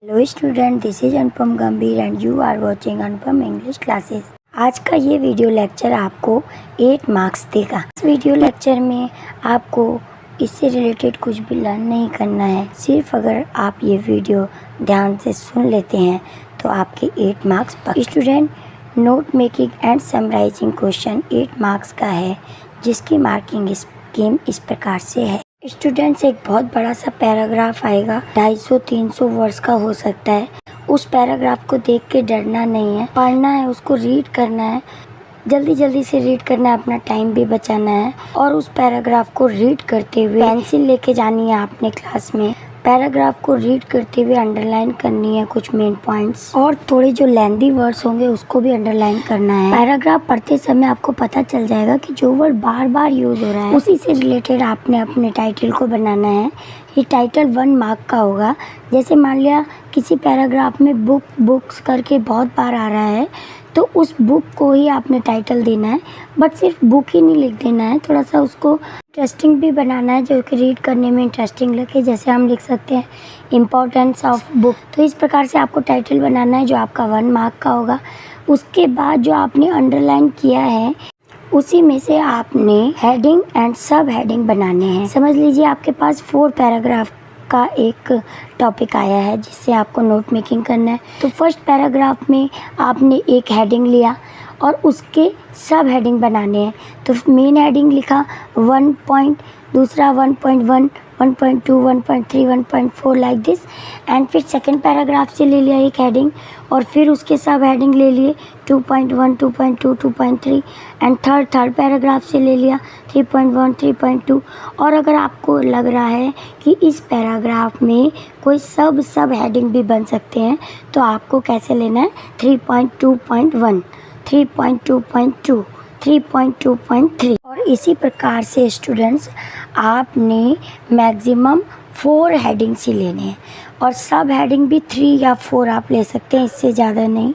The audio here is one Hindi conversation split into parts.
Hello student, this is Anupam Gambhir and you are watching Anupam English classes. आज का ये वीडियो लेक्चर आपको 8 मार्क्स देगा। इस वीडियो लेक्चर में आपको इससे रिलेटेड कुछ भी लर्न नहीं करना है। सिर्फ अगर आप ये वीडियो ध्यान से सुन लेते हैं तो आपके 8 marks student, note making and summarising question 8 marks का है, जिसकी मार्किंग स्कीम इस प्रकार से है। स्टूडेंट्स, एक बहुत बड़ा सा पैराग्राफ आएगा, 250-300 वर्ड्स का हो सकता है। उस पैराग्राफ को देख के डरना नहीं है, पढ़ना है, उसको रीड करना है, जल्दी जल्दी से रीड करना है, अपना टाइम भी बचाना है। और उस पैराग्राफ को रीड करते हुए पेंसिल लेके जानी है आपने क्लास में। पैराग्राफ को रीड करते हुए अंडरलाइन करनी है कुछ मेन पॉइंट्स, और थोड़े जो लेंथी वर्ड्स होंगे उसको भी अंडरलाइन करना है। पैराग्राफ पढ़ते समय आपको पता चल जाएगा कि जो वर्ड बार बार यूज हो रहा है उसी से रिलेटेड आपने अपने टाइटल को बनाना है। ये टाइटल 1 मार्क का होगा। जैसे मान लिया किसी पैराग्राफ में बुक्स करके बहुत बार आ रहा है, तो उस बुक को ही आपने टाइटल देना है, बट सिर्फ बुक ही नहीं लिख देना है, थोड़ा सा उसको इंटरेस्टिंग भी बनाना है, जो कि रीड करने में इंटरेस्टिंग लगे। जैसे हम लिख सकते हैं इम्पोर्टेंस ऑफ बुक। तो इस प्रकार से आपको टाइटल बनाना है जो आपका 1 मार्क का होगा। उसके बाद जो आपने अंडरलाइन किया है उसी में से आपने हेडिंग एंड सब हेडिंग बनाने हैं। समझ लीजिए आपके पास 4 पैराग्राफ का एक टॉपिक आया है जिससे आपको नोट मेकिंग करना है। तो फर्स्ट पैराग्राफ में आपने एक हेडिंग लिया और उसके सब हेडिंग बनाने हैं। तो मेन हेडिंग लिखा 1 पॉइंट, दूसरा 1.1, 1.2, 1.3, 1.4 लाइक दिस। एंड फिर सेकंड पैराग्राफ से ले लिया एक हेडिंग और फिर उसके सब हेडिंग ले लिए 2.1, 2.2, 2.3। एंड थर्ड पैराग्राफ से ले लिया 3.1, 3.2। और अगर आपको लग रहा है कि इस पैराग्राफ में कोई सब हेडिंग भी बन सकते हैं तो आपको कैसे लेना है 3.2.1, 3.2.2, 3.2.3। और इसी प्रकार से स्टूडेंट्स आपने मैक्सिमम 4 हेडिंग्स ही लेने हैं, और सब हेडिंग भी 3 या 4 आप ले सकते हैं, इससे ज़्यादा नहीं।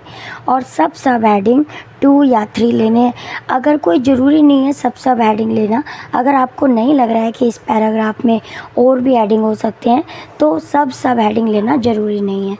और सब हेडिंग 2 या 3 लेने हैं। अगर कोई ज़रूरी नहीं है सब हेडिंग लेना, अगर आपको नहीं लग रहा है कि इस पैराग्राफ में और भी हेडिंग हो सकते हैं तो सब हेडिंग लेना ज़रूरी नहीं है।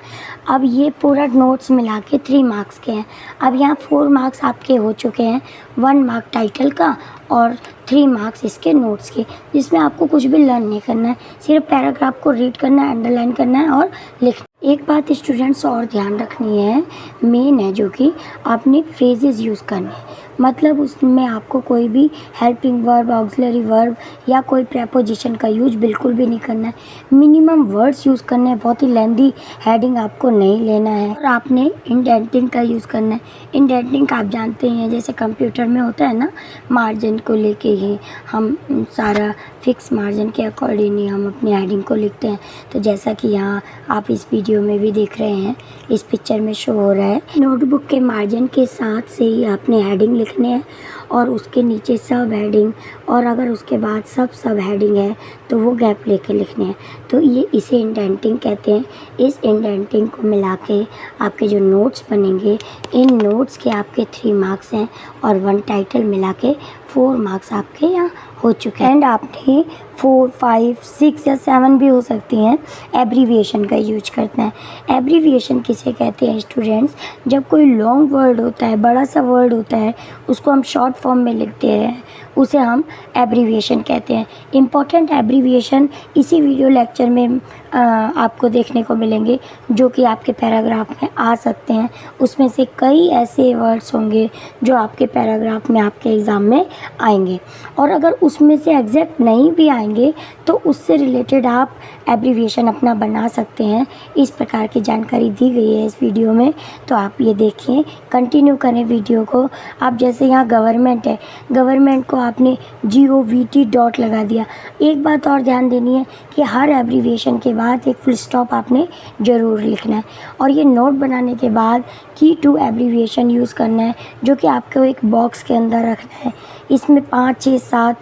अब ये पूरा नोट्स मिला के 3 मार्क्स के हैं। अब यहाँ 4 मार्क्स आपके हो चुके हैं, 1 मार्क टाइटल का और 3 मार्क्स इसके नोट्स के, जिसमें आपको कुछ भी लर्न नहीं करना है, सिर्फ पैराग्राफ को रीड करना है, अंडरलाइन करना है और लिखना। एक बात स्टूडेंट्स और ध्यान रखनी है, मेन है, जो कि आपने फ्रेजेस यूज़ करने हैं। मतलब उसमें आपको कोई भी हेल्पिंग वर्ब, ऑक्सिलरी वर्ब या कोई प्रेपोजिशन का यूज बिल्कुल भी नहीं करना है। मिनिमम वर्ड्स यूज़ करने हैं, बहुत ही लेंथी हेडिंग आपको नहीं लेना है। और आपने इंडेंटिंग का यूज़ करना है। इंडेंटिंग आप जानते हैं, जैसे कंप्यूटर में होता है ना, मार्जिन को लेके ही हम सारा फिक्स मार्जिन के अकॉर्डिंग ही हम अपनी हेडिंग को लिखते हैं। तो जैसा कि यहाँ आप इस वीडियो में भी देख रहे हैं, इस पिक्चर में शो हो रहा है, नोटबुक के मार्जिन के साथ से ही आपने हेडिंग लिखने हैं और उसके नीचे सब हेडिंग, और अगर उसके बाद सब हेडिंग है तो वो गैप लेके लिखने हैं। तो ये इसे इंडेंटिंग कहते हैं। इस इंडेंटिंग को मिला के आपके जो नोट्स बनेंगे, इन नोट्स के आपके 3 मार्क्स हैं और 1 टाइटल मिला के 4 मार्क्स आपके यहाँ हो चुके हैं। एंड आपने 4, 5, 6 या 7 भी हो सकती हैं, एब्रीविएशन का यूज करते हैं। एब्रीविएशन किसे कहते हैं स्टूडेंट्स? जब कोई लॉन्ग वर्ड होता है, बड़ा सा वर्ड होता है, उसको हम शॉर्ट फॉर्म में लिखते हैं, उसे हम एब्रीविएशन कहते हैं। इम्पॉर्टेंट एब्रीविएशन इसी वीडियो लेक्चर में आपको देखने को मिलेंगे, जो कि आपके पैराग्राफ में आ सकते हैं। उसमें से कई ऐसे वर्ड्स होंगे जो आपके पैराग्राफ में आपके एग्ज़ाम में आएंगे, और अगर उसमें से एग्जैक्ट नहीं भी आएंगे तो उससे रिलेटेड आप एब्रीविएशन अपना बना सकते हैं। इस प्रकार की जानकारी दी गई है इस वीडियो में, तो आप ये देखिए, कंटिन्यू करें वीडियो को। आप जैसे यहाँ गवर्नमेंट है, गवर्नमेंट को आपने GOVT डॉट लगा दिया। एक बात और ध्यान देनी है कि हर एब्रीविएशन के बाद एक फुल स्टॉप आपने ज़रूर लिखना है, और ये नोट बनाने के बाद की टू एब्रीविएशन यूज़ करना है, जो कि आपको एक बॉक्स के अंदर रखना है। इसमें 5, 6, 7,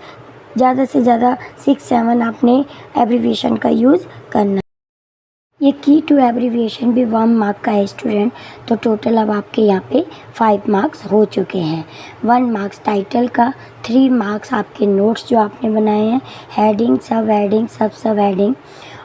ज़्यादा से ज़्यादा 6, 7 आपने एब्रीविएशन का यूज़ करना है। ये की टू एब्रीविएशन भी 1 मार्क का है स्टूडेंट। तो टोटल अब आपके यहाँ पे 5 मार्क्स हो चुके हैं। 1 मार्क्स टाइटल का, 3 मार्क्स आपके नोट्स जो आपने बनाए हैं, हेडिंग, सब हेडिंग, सब हेडिंग,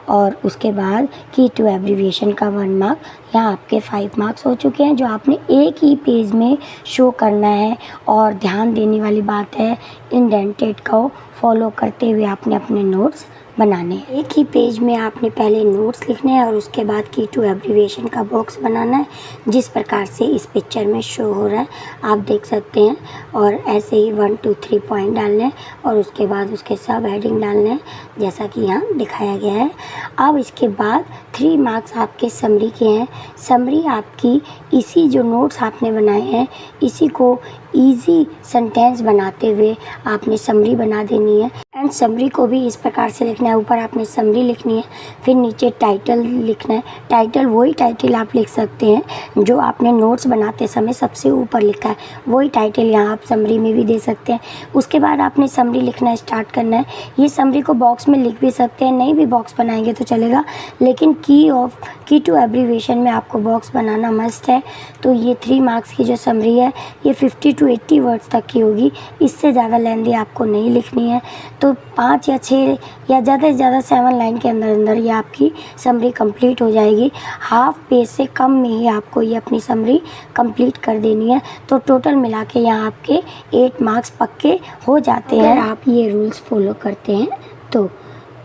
और उसके बाद की टू एब्रीविएशन का 1 मार्क। यहाँ आपके 5 मार्क्स हो चुके हैं जो आपने एक ही पेज में शो करना है। और ध्यान देने वाली बात है, इंडेंटेड को फॉलो करते हुए आपने अपने नोट्स बनाने हैं। एक ही पेज में आपने पहले नोट्स लिखने हैं और उसके बाद की टू एब्रीविएशन का बॉक्स बनाना है, जिस प्रकार से इस पिक्चर में शो हो रहा है आप देख सकते हैं। और ऐसे ही 1 2 3 पॉइंट डालने हैं और उसके बाद उसके सब हेडिंग डालने हैं, जैसा कि यहाँ दिखाया गया है। अब इसके बाद 3 मार्क्स आपके समरी के हैं। समरी आपकी इसी जो नोट्स आपने बनाए हैं इसी को ईजी सेंटेंस बनाते हुए आपने समरी बना देनी है। एंड समरी को भी इस प्रकार से लिखना है, ऊपर आपने समरी लिखनी है, फिर नीचे टाइटल लिखना है। टाइटल वही टाइटल आप लिख सकते हैं जो आपने नोट्स बनाते समय सबसे ऊपर लिखा है, वही टाइटल यहाँ आप समरी में भी दे सकते हैं। उसके बाद आपने समरी लिखना स्टार्ट करना है। ये समरी को बॉक्स में लिख भी सकते हैं, नहीं भी बॉक्स बनाएंगे तो चलेगा, लेकिन की टू एब्रीविएशन में आपको बॉक्स बनाना मस्ट है। तो ये 3 मार्क्स की जो समरी है ये 50 to 80 वर्ड्स तक की होगी, इससे ज़्यादा लेंथी आपको नहीं लिखनी है। तो 5 या 6 या ज़्यादा से ज़्यादा 7 लाइन के अंदर अंदर ये आपकी समरी कंप्लीट हो जाएगी। हाफ पेज से कम में ही आपको ये अपनी समरी कंप्लीट कर देनी है। तो टोटल मिला के यहाँ आपके 8 मार्क्स पक्के हो जाते हैं। अगर आप ये रूल्स फॉलो करते हैं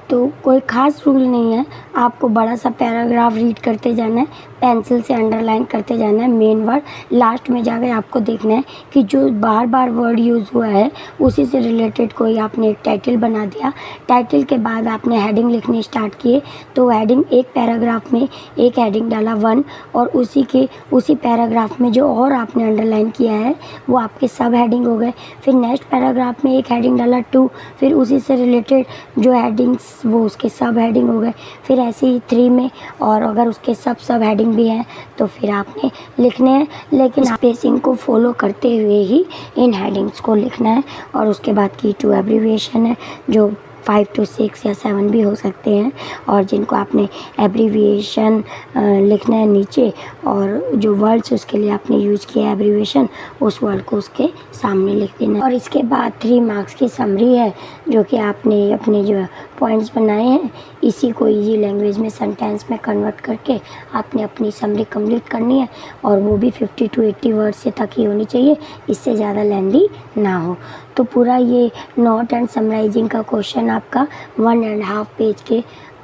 तो कोई ख़ास रूल नहीं है, आपको बड़ा सा पैराग्राफ रीड करते जाना है, पेंसिल से अंडरलाइन करते जाना है मेन वर्ड। लास्ट में जाकर आपको देखना है कि जो बार बार वर्ड यूज़ हुआ है उसी से रिलेटेड कोई आपने एक टाइटल बना दिया। टाइटल के बाद आपने हेडिंग लिखने स्टार्ट किए, तो हेडिंग एक पैराग्राफ में एक हेडिंग डाला 1, और उसी पैराग्राफ में जो और आपने अंडरलाइन किया है वो आपके सब हेडिंग हो गए। फिर नेक्स्ट पैराग्राफ में एक हेडिंग डाला 2, फिर उसी से रिलेटेड जो हेडिंग्स वो उसके सब हेडिंग हो गए। फिर ऐसे ही 3 में, और अगर उसके सब हेडिंग भी हैं तो फिर आपने लिखने हैं, लेकिन स्पेसिंग को फॉलो करते हुए ही इन हेडिंग्स को लिखना है। और उसके बाद की टू एब्रीविएशन है जो 5 to 6 या 7 भी हो सकते हैं, और जिनको आपने एब्रीविएशन लिखना है नीचे, और जो वर्ड्स उसके लिए आपने यूज़ किया है एब्रीविएशन, उस वर्ड को उसके सामने लिख देना है। और इसके बाद 3 मार्क्स की समरी है जो कि आपने अपने जो पॉइंट्स बनाए हैं इसी को इजी लैंग्वेज में सेंटेंस में कन्वर्ट करके आपने अपनी समरी कंप्लीट करनी है, और वो भी 50 to 80 वर्ड से तक ही होनी चाहिए, इससे ज़्यादा लेंथी ना हो। तो पूरा ये नोट एंड समराइजिंग का क्वेश्चन आपका 1.5 पेज के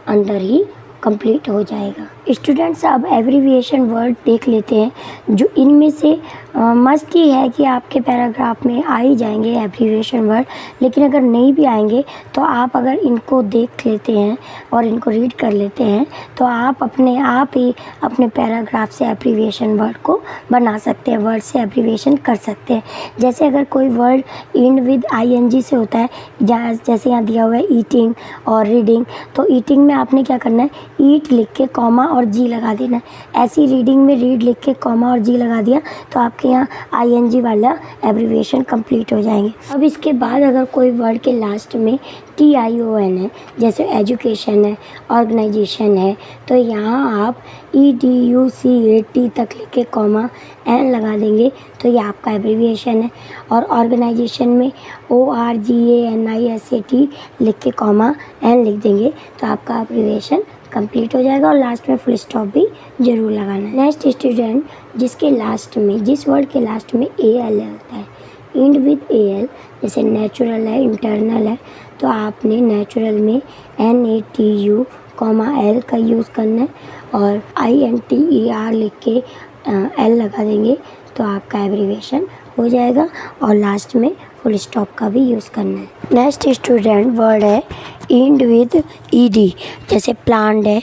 अंदर ही कंप्लीट हो जाएगा। स्टूडेंट्स अब एब्रीविएशन वर्ड देख लेते हैं जो इनमें से मस्ट ही है कि आपके पैराग्राफ में आ ही जाएंगे एब्रीविएशन वर्ड, लेकिन अगर नहीं भी आएंगे तो आप अगर इनको देख लेते हैं और इनको रीड कर लेते हैं तो आप अपने आप ही अपने पैराग्राफ से एब्रीविएशन वर्ड को बना सकते हैं, वर्ड से एब्रीविएशन कर सकते हैं। जैसे अगर कोई वर्ड एंड विद ING से होता है, जैसे यहाँ दिया हुआ है ईटिंग और रीडिंग, तो ईटिंग में आपने क्या करना है, ईट लिख के कॉमा और जी लगा देना है। ऐसी रीडिंग में रीड लिख के कॉमा और जी लगा दिया तो आपके यहाँ ING वाला एब्रीविएशन कंप्लीट हो जाएंगे। अब इसके बाद अगर कोई वर्ड के लास्ट में TION है, जैसे एजुकेशन है, ऑर्गेनाइजेशन है, तो यहाँ आप EDUCAT तक लिख के कॉमा एन लगा देंगे तो ये आपका एब्रीविएशन है। और ऑर्गेनाइजेशन में ORGANISAT लिख के कॉमा एन लिख देंगे तो आपका एब्रीविएशन कंप्लीट हो जाएगा, और लास्ट में फुल स्टॉप भी ज़रूर लगाना है। नेक्स्ट स्टूडेंट जिसके लास्ट में, जिस वर्ड के लास्ट में AL होता है, एंड विद AL, जैसे नेचुरल है, इंटरनल है, तो आपने नेचुरल में NATU, L का यूज़ करना है, और INTER लिख के L लगा देंगे तो आपका एब्रीविएशन हो जाएगा, और लास्ट में फुल स्टॉप का भी यूज़ करना है। नेक्स्ट स्टूडेंट वर्ड है एंड विद ED, जैसे प्लांट है,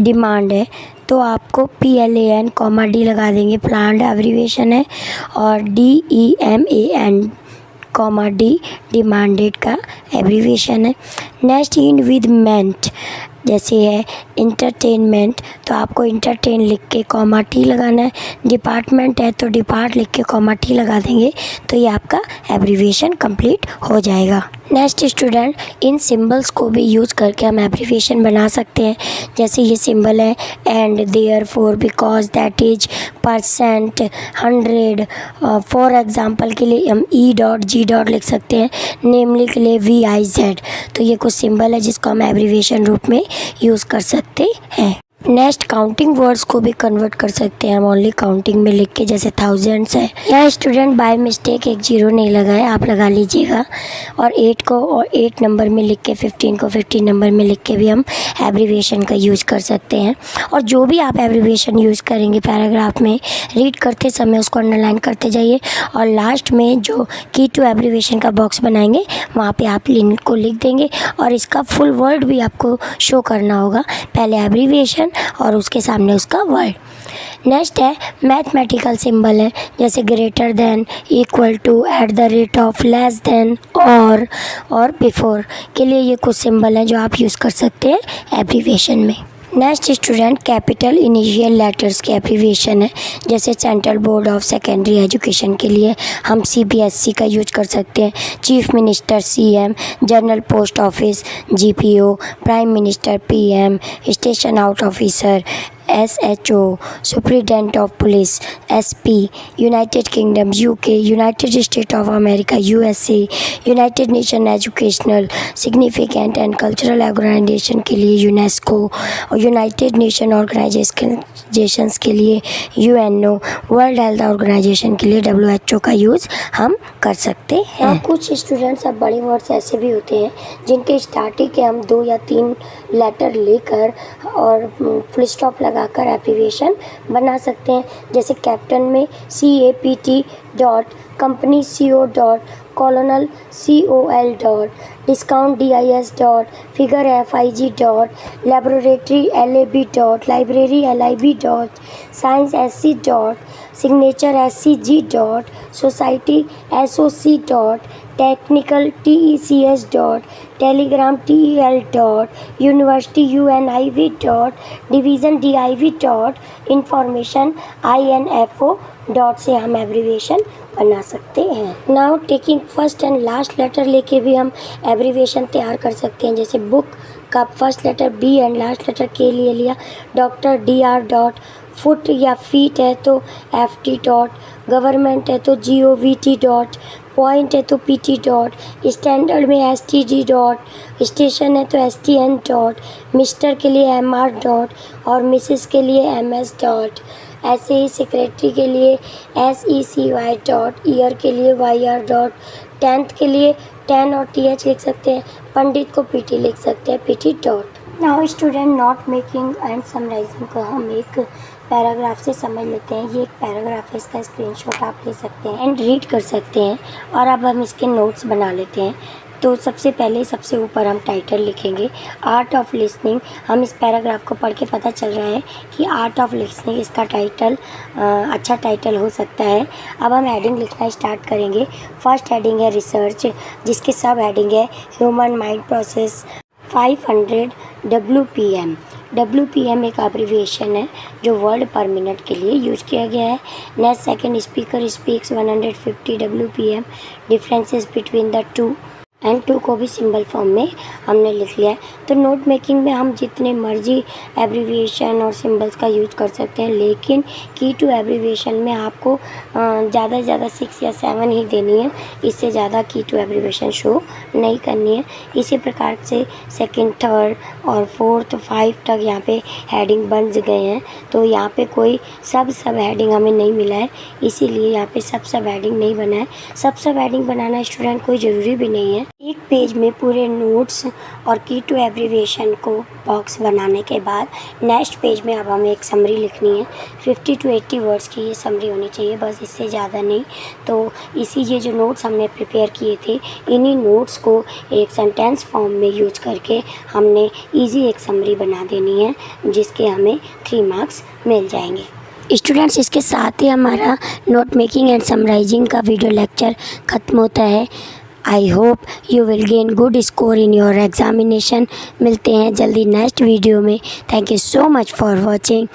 डिमांड है, तो आपको PLAN, D लगा देंगे, प्लांट एब्रीविएशन है, और DEMAN, D डिमांडेड का एब्रीविएशन है। नेक्स्ट एंड विद मेंट, जैसे है इंटरटेनमेंट, तो आपको इंटरटेन लिख के T लगाना है। डिपार्टमेंट है तो डिपार्ट लिख के T लगा देंगे तो ये आपका एब्रीविएशन कंप्लीट हो जाएगा। नेक्स्ट स्टूडेंट, इन सिंबल्स को भी यूज करके हम एब्रीविएशन बना सकते हैं। जैसे ये सिंबल है and, therefore, because, that is, percent, 100। For example के लिए हम ई डॉट जी डॉट लिख सकते हैं। नेमली के लिए VIZ। तो ये कुछ सिंबल है जिसको हम एब्रीविएशन रूप में यूज़ कर सकते हैं। नेक्स्ट, काउंटिंग वर्ड्स को भी कन्वर्ट कर सकते हैं हम ओनली काउंटिंग में लिख के, जैसे थाउजेंड्स है। यहाँ स्टूडेंट बाय मिस्टेक एक 0 नहीं लगाए, आप लगा लीजिएगा। और 8 को और 8 नंबर में लिख के, 15 को 15 नंबर में लिख के भी हम एब्रीविएशन का यूज़ कर सकते हैं। और जो भी आप एब्रीविएशन यूज़ करेंगे पैराग्राफ में, रीड करते समय उसको अंडरलाइन करते जाइए और लास्ट में जो की टू एब्रीविएशन का बॉक्स बनाएंगे वहाँ पे आप लिंक को लिख देंगे और इसका फुल वर्ड भी आपको शो करना होगा। पहले एब्रीविएशन और उसके सामने उसका वर्ड। नेक्स्ट है मैथमेटिकल सिंबल है, जैसे greater than, equal to, at the rate of, less than, और बिफोर के लिए ये कुछ सिंबल हैं जो आप यूज़ कर सकते हैं एब्रीविएशन में। Next student, capital initial letters के एब्रीविएशन है, जैसे central board of secondary education के लिए हम CBSE का यूज कर सकते हैं। Chief minister CM, general post office GPO, prime minister PM, station out officer SHO, superintendent of police SP, United Kingdom UK, United State of America USA, United Nation educational significant and cultural organisation के लिए यूनेस्को, और यूनाइटेड नेशन ऑर्गेनाइजेशंस के लिए UNO, वर्ल्ड हेल्थ ऑर्गेनाइजेशन के लिए WHO का यूज़ हम कर सकते हैं। कुछ स्टूडेंट्स, अब बड़े वर्ड्स ऐसे भी होते हैं जिनके स्टार्टिंग के हम 2 या 3 लेटर लेकर और फुल स्टॉप लगाकर एब्रीविएशन बना सकते हैं। जैसे कैप्टन में CAPT dot, company CO dot, colonel COL dot, discount DIS dot, figure FIG dot, laboratory LAB dot, library LIB dot, science SC dot, signature SCG dot, society SOC dot, technical TECS dot, telegram TEL dot, university UNIV dot, division DIV dot, information INFO dot से हम एब्रीविएशन बना सकते हैं। Now taking first and last letter लेके भी हम एब्रीविएशन तैयार कर सकते हैं। जैसे बुक का first letter B and last letter K लिए लिया, डॉक्टर DR डॉट, फुट या फीट है तो FT डॉट, गवर्नमेंट है तो GOVT डॉट, पॉइंट है तो PT डॉट, स्टैंडर्ड में STD डॉट, स्टेशन है तो STN डॉट, मिस्टर के लिए MR डॉट और मिसेस के लिए MS डॉट। ऐसे ही सेक्रेटरी के लिए SECY डॉट, ईयर के लिए YR डॉट, 10th के लिए 10 और TH लिख सकते हैं, पंडित को PT लिख सकते हैं PT dot. Now student, note making and summarising को हम एक पैराग्राफ से समझ लेते हैं। ये एक पैराग्राफ है, इसका स्क्रीनशॉट आप ले सकते हैं एंड रीड कर सकते हैं और अब हम इसके नोट्स बना लेते हैं। तो सबसे पहले सबसे ऊपर हम टाइटल लिखेंगे, आर्ट ऑफ लिसनिंग। हम इस पैराग्राफ को पढ़ के पता चल रहा है कि आर्ट ऑफ लिसनिंग इसका टाइटल अच्छा टाइटल हो सकता है। अब हम हेडिंग लिखना स्टार्ट करेंगे। फर्स्ट हेडिंग है रिसर्च, जिसके सब हेडिंग है human mind process 500 WPM। WPM एक एब्रीविएशन है जो वर्ड पर मिनट के लिए यूज़ किया गया है। Next, second, speaker speaks 150 WPM। Differences between the two and 2 को भी सिंबल फॉर्म में हमने लिख लिया है। तो नोट मेकिंग में हम जितने मर्जी एब्रीविएशन और सिंबल्स का यूज़ कर सकते हैं, लेकिन की टू एब्रीविएशन में आपको ज़्यादा से ज़्यादा 6 या 7 ही देनी है, इससे ज़्यादा की टू एब्रीविएशन शो नहीं करनी है। इसी प्रकार से सेकंड, थर्ड और फोर्थ, 5 तक यहाँ पे हेडिंग बन गए हैं। तो यहाँ पे कोई सब हेडिंग हमें नहीं मिला है, इसीलिए यहाँ पे सब हेडिंग नहीं बना है। सब हेडिंग बनाना स्टूडेंट कोई ज़रूरी भी नहीं है। एक पेज में पूरे नोट्स और की टू एब्रीविएशन को बॉक्स बनाने के बाद नेक्स्ट पेज में अब हमें एक समरी लिखनी है। 50 to 80 वर्ड्स की ये समरी होनी चाहिए, बस, इससे ज़्यादा नहीं। तो ये जो नोट्स हमने प्रिपेयर किए थे, इन्हीं नोट्स को एक सेंटेंस फॉर्म में यूज करके हमने ईजी एक समरी बना देनी है, जिसके हमें 3 मार्क्स मिल जाएंगे। स्टूडेंट्स, इसके साथ ही हमारा नोट मेकिंग एंड समराइजिंग का वीडियो लेक्चर ख़त्म होता है। I hope you will gain good score in your examination. मिलते हैं जल्दी नेक्स्ट वीडियो में। Thank you so much for watching.